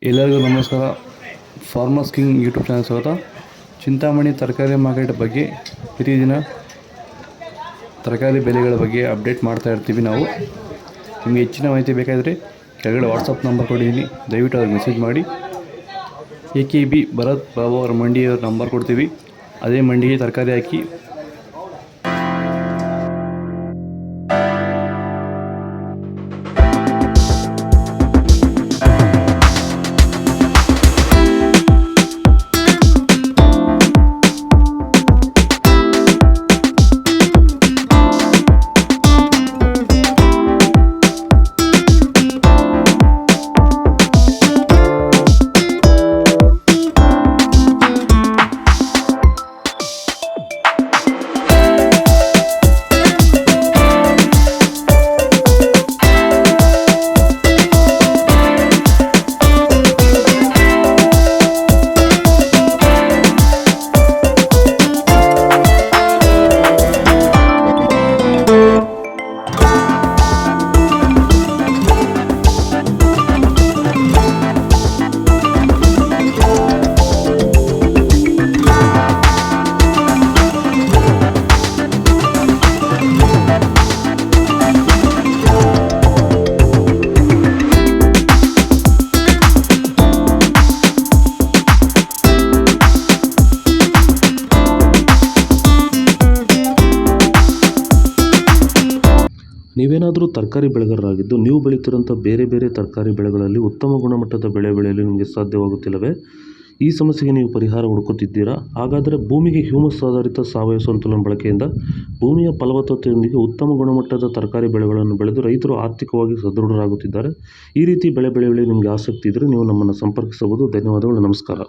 ಎಲ್ಲರಿಗೂ ನಮಸ್ಕಾರ. Farmers king YouTube channel ಸ್ವಾಗತ. ಚಿಂತಾಮಣಿ ತರಕಾರಿ ಮಾರ್ಕೆಟ್ ಬಗ್ಗೆ ಪ್ರತಿದಿನ ತರಕಾರಿ ಬೆಲೆಗಳ ಬಗ್ಗೆ ಅಪ್ಡೇಟ್ ಮಾಡ್ತಾ ಇರ್ತೀವಿ ನಾವು. ನಿಮಗೆ ಹೆಚ್ಚಿನ ಮಾಹಿತಿ ಬೇಕಾದರೆ ಕೆಳಗಡೆ ವಾಟ್ಸಪ್ ನಂಬರ್ ಕೊಟ್ಟಿದ್ದೀನಿ, ದಯವಿಟ್ಟು ಅವ್ರಿಗೆ ಮೆಸೇಜ್ ಮಾಡಿ. AKB ಭರತ್ ಬಾಬು ಅವರ ಮಂಡಿಯವರ ನಂಬರ್ ಕೊಡ್ತೀವಿ, ಅದೇ ಮಂಡಿಗೆ ತರಕಾರಿ ಹಾಕಿ ನೀವೇನಾದರೂ ತರಕಾರಿ ಬೆಳೆಗಾರರಾಗಿದ್ದು ನೀವು ಬೆಳೀತಿರೋಂಥ ಬೇರೆ ಬೇರೆ ತರಕಾರಿ ಬೆಳೆಗಳಲ್ಲಿ ಉತ್ತಮ ಗುಣಮಟ್ಟದ ಬೆಳೆ ಬೆಳೆಯಲು ನಿಮಗೆ ಸಾಧ್ಯವಾಗುತ್ತಿಲ್ಲವೇ? ಈ ಸಮಸ್ಯೆಗೆ ನೀವು ಪರಿಹಾರ ಹುಡುಕುತ್ತಿದ್ದೀರಾ? ಹಾಗಾದರೆ ಭೂಮಿಗೆ ಹ್ಯೂಮಸ್ ಆಧಾರಿತ ಸಾವಯವ ಸಂತುಲನ ಬಳಕೆಯಿಂದ ಭೂಮಿಯ ಫಲವತ್ತತೆಯೊಂದಿಗೆ ಉತ್ತಮ ಗುಣಮಟ್ಟದ ತರಕಾರಿ ಬೆಳೆಗಳನ್ನು ಬೆಳೆದು ರೈತರು ಆರ್ಥಿಕವಾಗಿ ಸದೃಢರಾಗುತ್ತಿದ್ದಾರೆ. ಈ ರೀತಿ ಬೆಳೆ ಬೆಳೆಯಲು ನಿಮಗೆ ಆಸಕ್ತಿ ಇದ್ದರೆ ನೀವು ನಮ್ಮನ್ನು ಸಂಪರ್ಕಿಸಬಹುದು. ಧನ್ಯವಾದಗಳು. ನಮಸ್ಕಾರ.